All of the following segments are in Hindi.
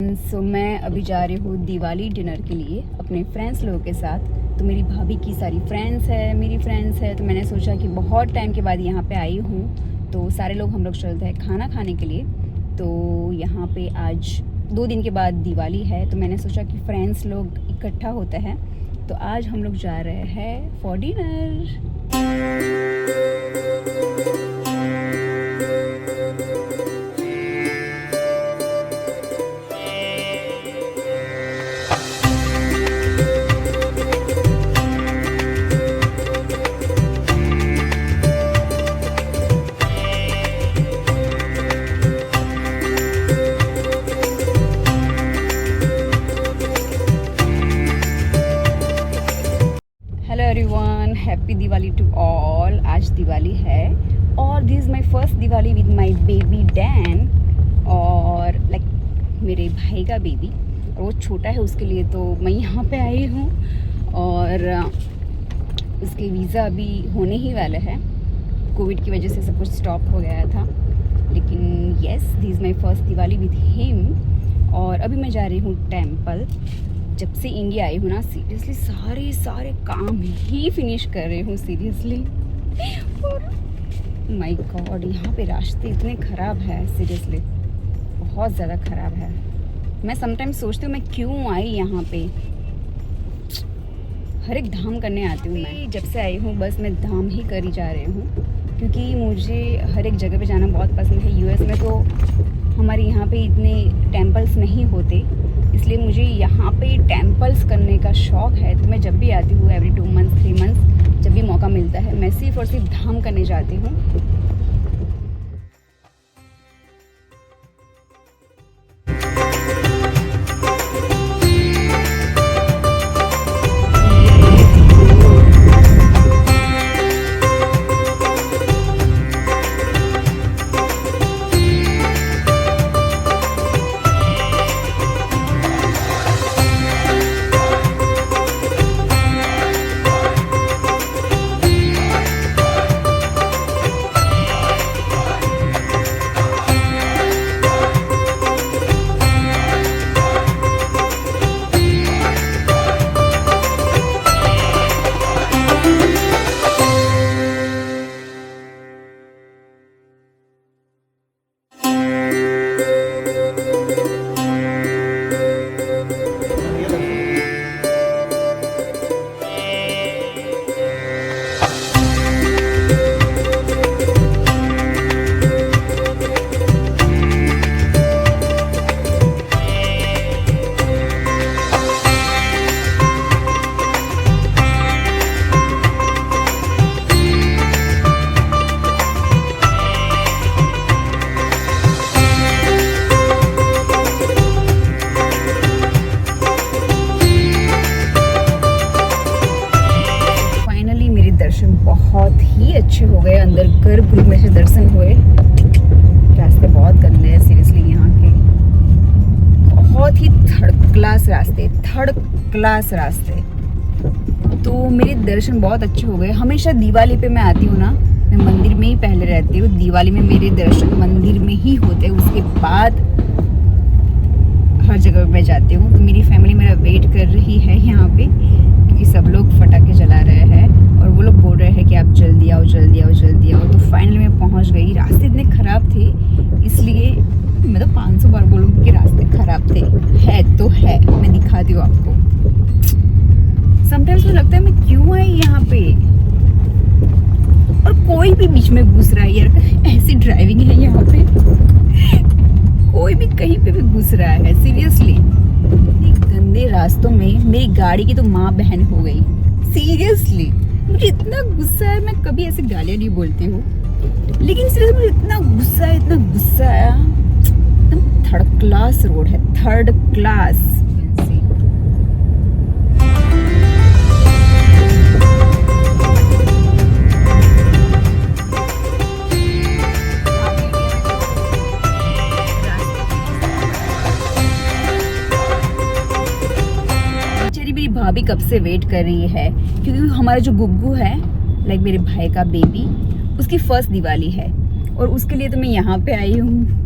मैं अभी जा रही हूँ दिवाली डिनर के लिए अपने फ्रेंड्स लोगों के साथ। तो मेरी भाभी की सारी फ्रेंड्स है, मेरी फ्रेंड्स है, तो मैंने सोचा कि बहुत टाइम के बाद यहाँ पे आई हूँ तो सारे लोग हम लोग चलते हैं खाना खाने के लिए। तो यहाँ पे आज 2 दिन के बाद दिवाली है, तो मैंने सोचा कि फ्रेंड्स लोग इकट्ठा होते हैं, तो आज हम लोग जा रहे हैं for dinner. Hello everyone, happy Diwali to all. आज दिवाली है और this is my first Diwali with my baby Dan, और लाइक मेरे भाई का बेबी, और वो छोटा है, उसके लिए तो मैं यहाँ पे आई हूँ। और उसके वीज़ा अभी होने ही वाले हैं, कोविड की वजह से सब कुछ स्टॉप हो गया था, लेकिन yes this is my first Diwali with him. और अभी मैं जा रही हूँ टेम्पल। जब से इंडिया आई हूँ ना, सीरियसली सारे काम ही फिनिश कर रही हूँ सीरियसली। और माय गॉड, यहाँ पे रास्ते इतने ख़राब है, सीरियसली बहुत ज़्यादा ख़राब है। मैं समटाइम्स सोचती हूँ मैं क्यों आई यहाँ पे। हर एक धाम करने आती हूँ मैं, जब से आई हूँ बस मैं धाम ही करी जा रही हूँ, क्योंकि मुझे हर एक जगह पे जाना बहुत पसंद है। यूएस में तो हमारे यहाँ पे इतने टेम्पल्स नहीं होते, इसलिए मुझे यहाँ पे टेम्पल्स करने का शौक़ है। तो मैं जब भी आती हूँ एवरी 2 मंथ्स 3 मंथ्स जब भी मौका मिलता है, मैं सिर्फ और सिर्फ धाम करने जाती हूँ। बहुत ही अच्छे हो गए, अंदर गर्भगृह में से दर्शन हुए। रास्ते बहुत गंदे हैं सीरियसली यहाँ के, बहुत ही थर्ड क्लास रास्ते। तो मेरे दर्शन बहुत अच्छे हो गए। हमेशा दिवाली पे मैं आती हूँ ना, मैं मंदिर में ही पहले रहती हूँ। दिवाली में मेरे दर्शन मंदिर में ही होते हैं, उसके बाद हर जगह मैं जाती हूँ। तो मेरी फैमिली मेरा वेट कर रही है यहाँ पे, क्योंकि सब लोग पटाखे जला रहे हैं और वो लोग बोल रहे हैं कि आप जल्दी आओ। तो फाइनली मैं पहुँच गई। रास्ते इतने ख़राब थे, इसलिए मैं तो 500 बार बोलूँगी कि रास्ते ख़राब थे। है तो है, मैं दिखाती हूँ आपको। समटाइम्स मुझे लगता है मैं क्यों आई यहाँ पे, और कोई भी बीच में घुस रहा है यार। ऐसी ड्राइविंग है यहाँ पे, कोई भी कहीं पे भी घुस रहा है सीरियसली। गंदे रास्तों में मेरी गाड़ी की तो माँ बहन हो गई सीरियसली। मुझे इतना गुस्सा है, मैं कभी ऐसे गालियाँ नहीं बोलती हूँ, लेकिन सीरियसली मुझे इतना गुस्सा आया। एकदम थर्ड क्लास रोड है, थर्ड क्लास। भाभी कब से वेट कर रही है, क्योंकि हमारा जो गुग्गू है, लाइक मेरे भाई का बेबी, उसकी फर्स्ट दिवाली है और उसके लिए तो मैं यहाँ पे आई हूँ।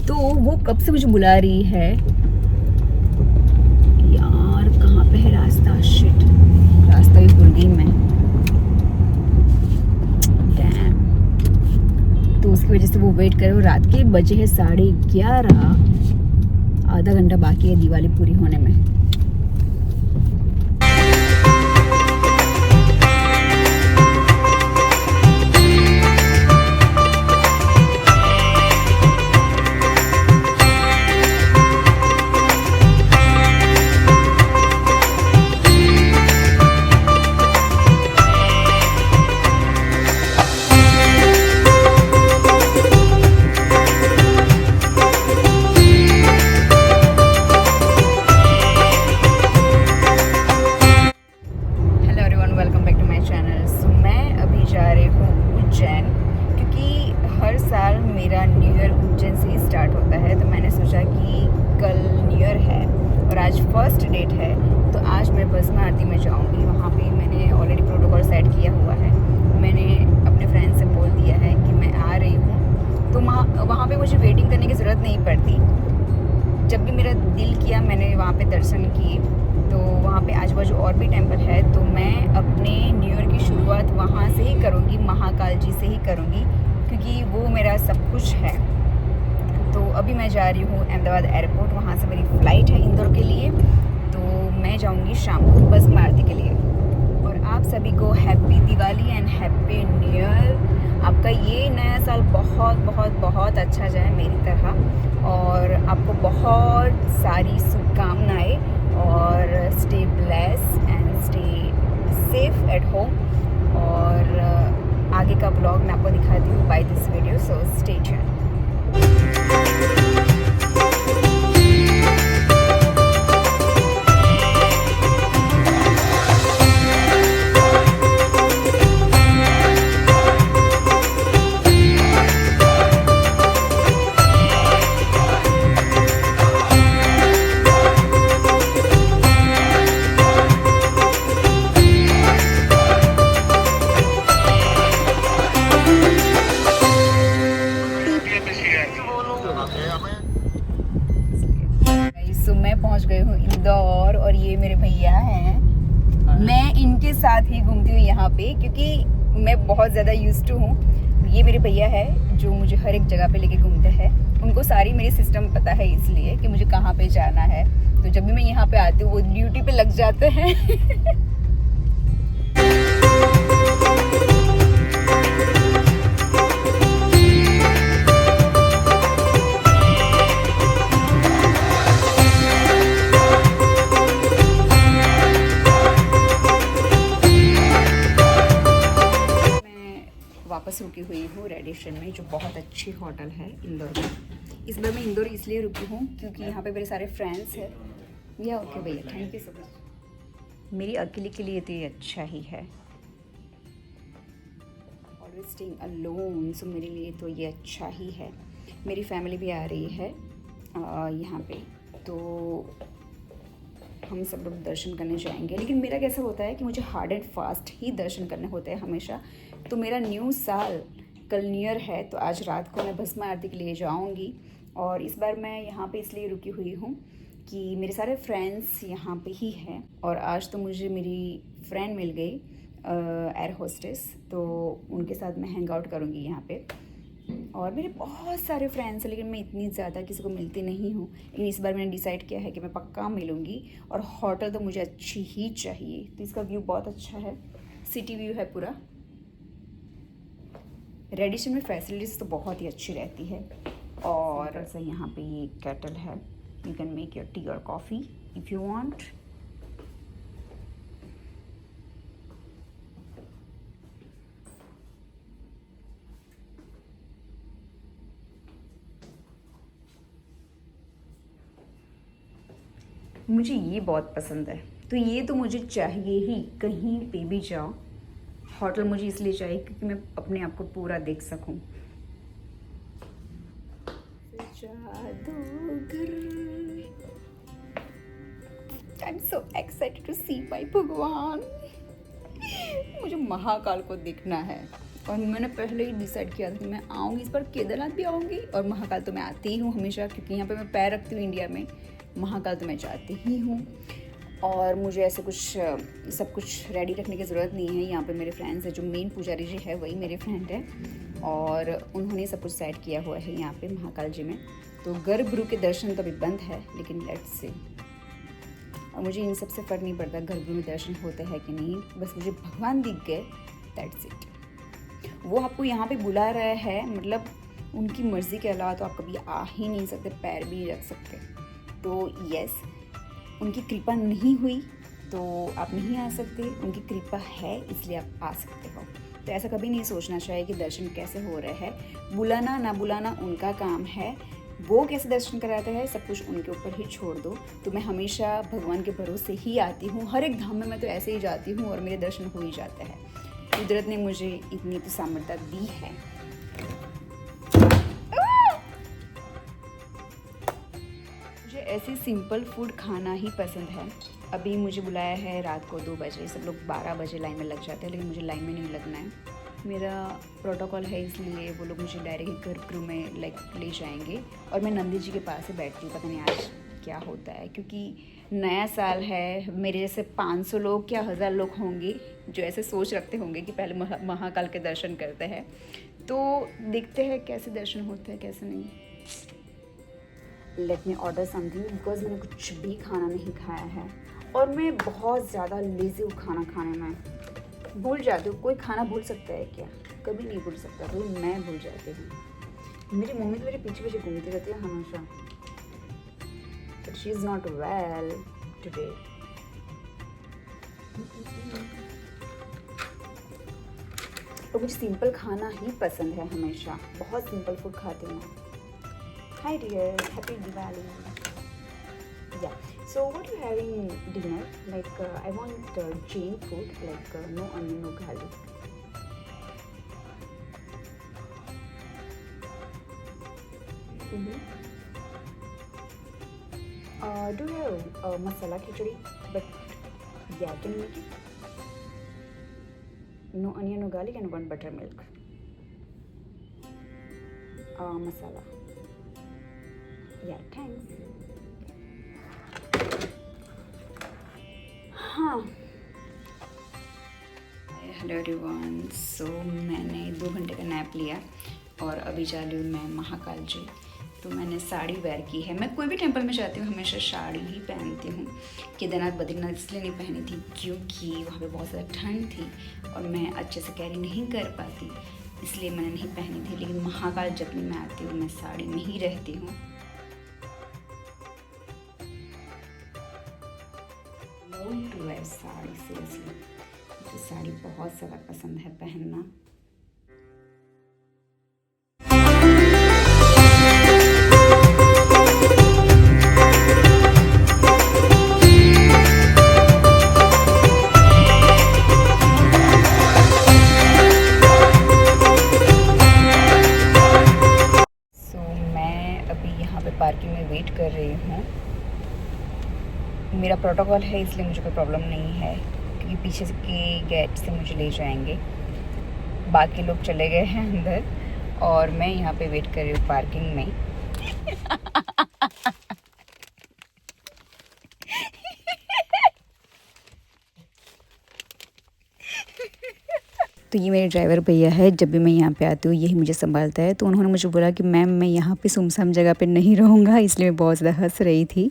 तो वो कब से मुझे बुला रही है यार, कहाँ पे है रास्ता, शिट, रास्ता भी भूल गई मैं, डैम। तो उसकी वजह से वो वेट करे, वो रात के बजे है 11:30, आधा घंटा बाकी है दिवाली पूरी होने में। मेरा न्यू ईयर उज्जैन से ही स्टार्ट होता है, तो मैंने सोचा कि कल न्यू ईयर है और आज फर्स्ट डेट है, तो आज मैं भस्म आरती में जाऊंगी। वहाँ पे मैंने ऑलरेडी प्रोटोकॉल सेट किया हुआ है, मैंने अपने फ्रेंड से बोल दिया है कि मैं आ रही हूँ, तो वहाँ पे मुझे वेटिंग करने की ज़रूरत नहीं पड़ती। जब भी मेरा दिल किया मैंने वहाँ पे दर्शन किए। तो वहाँ पे आजू बाजू और भी टेम्पल है, तो मैं अपने न्यू ईयर की शुरुआत वहाँ से ही करूँगी, महाकाल जी से ही करूँगी, क्योंकि वो मेरा सब कुछ है। तो अभी मैं जा रही हूँ अहमदाबाद एयरपोर्ट, वहाँ से मेरी फ़्लाइट है इंदौर के लिए, तो मैं जाऊँगी शाम को भस्म आरती के लिए। और आप सभी को happy Diwali and happy new year. आपका ये नया साल बहुत बहुत बहुत अच्छा जाए मेरी तरह, और आपको बहुत सारी शुभकामनाएँ, और stay bless and stay safe at home. और आगे का ब्लॉग मैं आपको दिखाती हूँ by this video, so stay tuned. तो मैं पहुंच गई हूँ इंदौर, और ये मेरे भैया हैं। मैं इनके साथ ही घूमती हूँ यहाँ पे, क्योंकि मैं बहुत ज़्यादा यूज्ड टू हूँ। ये मेरे भैया है जो मुझे हर एक जगह पे लेके घूमते हैं, उनको सारी मेरी सिस्टम पता है, इसलिए कि मुझे कहाँ पे जाना है। तो जब भी मैं यहाँ पे आती हूँ वो ड्यूटी पे लग जाते हैं। वापस रुकी हुई हूँ रेडिशन में, जो बहुत अच्छी होटल है इंदौर में। इस बार मैं इंदौर इसलिए रुकी हूँ क्योंकि यहाँ पे मेरे सारे फ्रेंड्स हैं। या ओके भैया, थैंक यू सो मच। मेरी अकेले के लिए तो ये अच्छा ही है, ऑलवेज स्टेइंग अलोन, सो मेरे लिए तो ये अच्छा ही है। मेरी फैमिली भी आ रही है यहाँ पे, तो हम सब लोग दर्शन करने जाएंगे। लेकिन मेरा कैसा होता है कि मुझे हार्ड एंड फास्ट ही दर्शन करने होते हैं हमेशा। तो मेरा न्यू साल कल न्यू ईयर है, तो आज रात को मैं भस्म आरती के लिए जाऊंगी। और इस बार मैं यहाँ पे इसलिए रुकी हुई हूँ कि मेरे सारे फ्रेंड्स यहाँ पे ही हैं, और आज तो मुझे मेरी फ्रेंड मिल गई एयर होस्टेस, तो उनके साथ मैं हैंग आउट करूँगी यहाँ पे। और मेरे बहुत सारे फ्रेंड्स हैं, लेकिन मैं इतनी ज़्यादा किसी को मिलती नहीं हूँ। लेकिन इस बार मैंने डिसाइड किया है कि मैं पक्का मिलूँगी, और होटल तो मुझे अच्छी ही चाहिए। तो इसका व्यू बहुत अच्छा है, सिटी व्यू है पूरा। रेडिशन में फैसिलिटीज़ तो बहुत ही अच्छी रहती है। और ऐसा यहाँ पे ये केटल है, you can make your T और कॉफ़ी इफ़ यू वांट। मुझे ये बहुत पसंद है, तो ये तो मुझे चाहिए ही, कहीं पे भी जाओ। होटल मुझे इसलिए चाहिए क्योंकि मैं अपने आप को पूरा देख सकूं। I am so excited to see my भगवान। मुझे महाकाल को देखना है, और मैंने पहले ही डिसाइड किया था कि मैं आऊँगी इस बार, केदारनाथ भी आऊँगी और महाकाल तो मैं आती ही हूँ हमेशा, क्योंकि यहाँ पे मैं पैर रखती हूँ इंडिया में। महाकाल तो मैं जाती ही हूँ और मुझे ऐसे कुछ सब कुछ रेडी रखने की ज़रूरत नहीं है। यहाँ पे मेरे फ्रेंड्स हैं, जो मेन पुजारी जी है वही मेरे फ्रेंड है और उन्होंने सब कुछ सेट किया हुआ है यहाँ पे महाकाल जी में। तो गर्भगृह के दर्शन तो अभी बंद है, लेकिन लेट्स से। और मुझे इन सब से फ़र्क नहीं पड़ता गर्भगृह में दर्शन होते हैं कि नहीं, बस मुझे भगवान दिख गए, दैट्स इट। वो आपको यहाँ पे बुला रहे हैं, मतलब उनकी मर्ज़ी के अलावा तो आप कभी आ ही नहीं सकते, पैर भी नहीं रख सकते। तो यस, उनकी कृपा नहीं हुई तो आप नहीं आ सकते, उनकी कृपा है इसलिए आप आ सकते हो। तो ऐसा कभी नहीं सोचना चाहिए कि दर्शन कैसे हो रहे हैं, बुलाना ना बुलाना उनका काम है, वो कैसे दर्शन कराते हैं सब कुछ उनके ऊपर ही छोड़ दो। तो मैं हमेशा भगवान के भरोसे ही आती हूँ, हर एक धाम में मैं तो ऐसे ही जाती हूँ और मेरे दर्शन हो ही जाते हैं। कुदरत ने मुझे इतनी तो सामर्थ्य दी है। मुझे ऐसी सिंपल फूड खाना ही पसंद है। अभी मुझे बुलाया है रात को 2 बजे, सब लोग 12 बजे लाइन में लग जाते हैं, लेकिन मुझे लाइन में नहीं लगना है। मेरा प्रोटोकॉल है, इसलिए वो लोग मुझे डायरेक्ट गर्भगृह में ले जाएंगे और मैं नंदी जी के पास से बैठती हूँ। पता नहीं आज क्या होता है, क्योंकि नया साल है। मेरे जैसे 500 लोग क्या 1000 लोग होंगे जो ऐसे सोच रखते होंगे कि पहले महाकाल के दर्शन करते हैं। तो देखते हैं कैसे दर्शन होते हैं कैसे नहीं। Let me order something, because मैंने कुछ भी खाना नहीं खाया है और मैं बहुत ज़्यादा लेज़ी हूँ खाना खाने में, भूल जाती हूँ। कोई खाना भूल सकता है क्या? कभी नहीं भूल सकता, तो मैं भूल जाती हूँ। मेरी मम्मी तो मेरे पीछे पीछे घूमती रहती है हमेशा, but she is not well today. तो मुझे सिंपल खाना ही पसंद है, हमेशा बहुत सिंपल फूड खाती हूँ। Hi dear, happy Diwali. Yeah so what you having dinner? Like I want Jain food, like no onion, no garlic. Do you have masala khichdi? But yeah, can you make it? No onion, no garlic, and 1 buttermilk. Masala. Yeah, thanks. हाँ, हेलो एवरीवन। सो मैंने 2 घंटे का नैप लिया और अभी जा रही हूँ मैं महाकाल जी। तो मैंने साड़ी वेयर की है। मैं कोई भी टेंपल में जाती हूँ हमेशा साड़ी ही पहनती हूँ। केदारनाथ बद्रीनाथ इसलिए नहीं पहनी थी क्योंकि वहाँ पे बहुत ज़्यादा ठंड थी और मैं अच्छे से कैरी नहीं कर पाती, इसलिए मैंने नहीं पहनी थी। लेकिन महाकाल जब भी मैं आती हूँ मैं साड़ी में ही रहती हूँ। टू वेयर साड़ी, सीरियसली मुझे साड़ी बहुत ज़्यादा पसंद है पहनना। मैं अभी यहाँ पे पार्किंग में वेट कर रही हूँ। मेरा प्रोटोकॉल है इसलिए मुझे कोई प्रॉब्लम नहीं है, क्योंकि पीछे के गेट से मुझे ले जाएंगे। बाकी लोग चले गए हैं अंदर और मैं यहाँ पे वेट कर रही हूँ पार्किंग में। तो ये मेरे ड्राइवर भैया है, जब भी मैं यहाँ पे आती हूँ यही मुझे संभालता है। तो उन्होंने मुझे बोला कि मैम मैं यहाँ पे सुमसाम जगह पे नहीं रहूँगा, इसलिए मैं बहुत ज़्यादा हंस रही थी।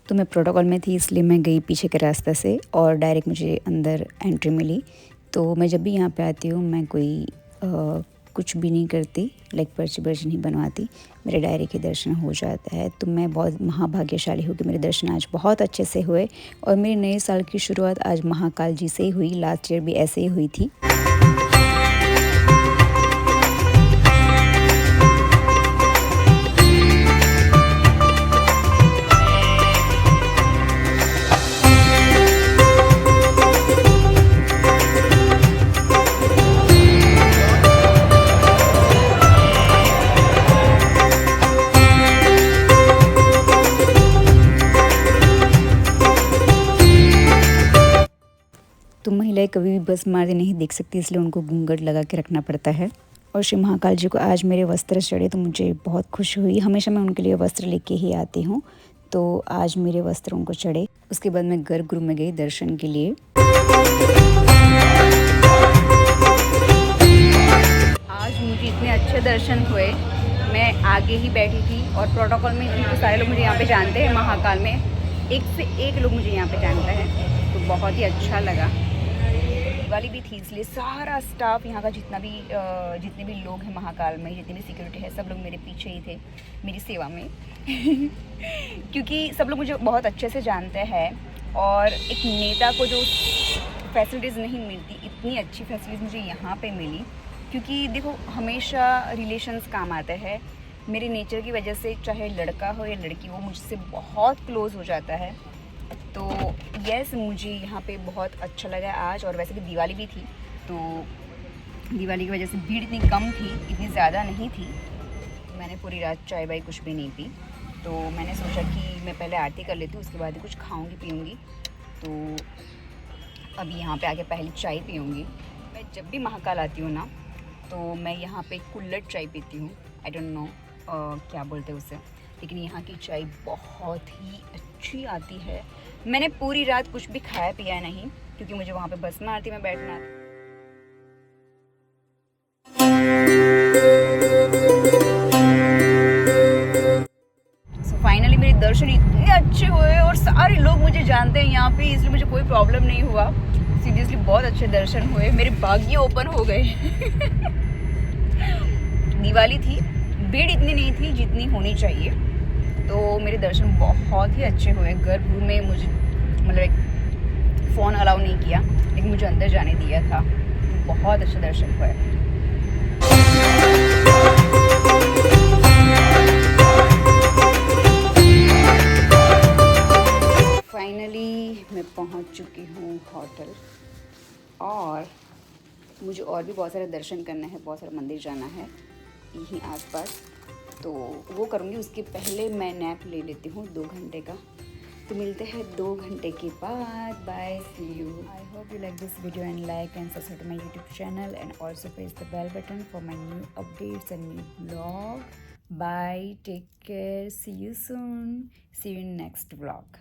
तो मैं प्रोटोकॉल में थी इसलिए मैं गई पीछे के रास्ते से और डायरेक्ट मुझे अंदर एंट्री मिली। तो मैं जब भी यहाँ पे आती हूँ मैं कोई कुछ भी नहीं करती, लाइक पर्ची वर्ची नहीं बनवाती, मेरे डायरी के दर्शन हो जाता है। तो मैं बहुत महाभाग्यशाली हूँ कि मेरे दर्शन आज बहुत अच्छे से हुए और मेरे नए साल की शुरुआत आज महाकाल जी से ही हुई। लास्ट ईयर भी ऐसे ही हुई थी। महिलाएं कभी भी बस मारते नहीं देख सकती, इसलिए उनको घूंघट लगा के रखना पड़ता है। और श्री महाकाल जी को आज मेरे वस्त्र चढ़े तो मुझे बहुत खुशी हुई। हमेशा मैं उनके लिए वस्त्र लेके ही आती हूँ, तो आज मेरे वस्त्र उनको चढ़े। उसके बाद मैं गर्भगृह में गई दर्शन के लिए। आज मुझे इतने अच्छे दर्शन हुए। मैं आगे ही बैठी थी और प्रोटोकॉल में क्योंकि सारे लोग मुझे यहाँ पे जानते हैं, महाकाल में एक से एक लोग मुझे यहाँ पे जानता है, तो बहुत ही अच्छा लगा। दिवाली भी थी इसलिए सारा स्टाफ यहाँ का जितने भी लोग हैं महाकाल में, जितनी भी सिक्योरिटी है, सब लोग मेरे पीछे ही थे मेरी सेवा में क्योंकि सब लोग मुझे बहुत अच्छे से जानते हैं और एक नेता को जो फैसिलिटीज़ नहीं मिलती, इतनी अच्छी फैसिलिटीज़ मुझे यहाँ पे मिली। क्योंकि देखो हमेशा रिलेशंस काम आते हैं। मेरे नेचर की वजह से चाहे लड़का हो या लड़की, वो मुझसे बहुत क्लोज़ हो जाता है। तो यस, मुझे यहाँ पे बहुत अच्छा लगा आज। और वैसे भी दिवाली भी थी, तो दिवाली की वजह से भीड़ इतनी कम थी, इतनी ज़्यादा नहीं थी। तो मैंने पूरी रात चाय वाय कुछ भी नहीं पी। तो मैंने सोचा कि मैं पहले आरती कर लेती हूँ, उसके बाद ही कुछ खाऊँगी पीऊँगी। तो अभी यहाँ पे आके पहले चाय पीऊँगी। मैं जब भी महाकाल आती हूँ ना, तो मैं यहाँ पे कुल्हड़ चाय पीती हूँ। आई डोंट नो क्या बोलते हैं उसे, लेकिन यहाँ की चाय बहुत ही अच्छी आती है। मैंने पूरी रात कुछ भी खाया पिया नहीं, क्योंकि मुझे वहाँ पे भस्म आरती में बैठना। सो फाइनली मेरे दर्शन इतने अच्छे हुए और सारे लोग मुझे जानते हैं यहाँ पे, इसलिए मुझे कोई प्रॉब्लम नहीं हुआ। सीरियसली बहुत अच्छे दर्शन हुए, मेरे भाग्य ओपन हो गए दिवाली थी, भीड़ इतनी नहीं थी जितनी होनी चाहिए, तो मेरे दर्शन बहुत ही अच्छे हुए। गर्भगृह में मुझे मतलब फ़ोन अलाउ नहीं किया, लेकिन मुझे अंदर जाने दिया था। तो बहुत अच्छे दर्शन हुए। फाइनली मैं पहुंच चुकी हूँ होटल, और मुझे और भी बहुत सारे दर्शन करना है, बहुत सारे मंदिर जाना है यहीं आसपास, तो वो करूँगी। उसके पहले मैं नैप ले लेती हूँ 2 घंटे का। तो मिलते हैं 2 घंटे के बाद। Bye, see you. I hope you like this video and like and subscribe to my YouTube channel and also press the bell button for my new updates and new blog. Bye, take care, see you soon, see you in next vlog.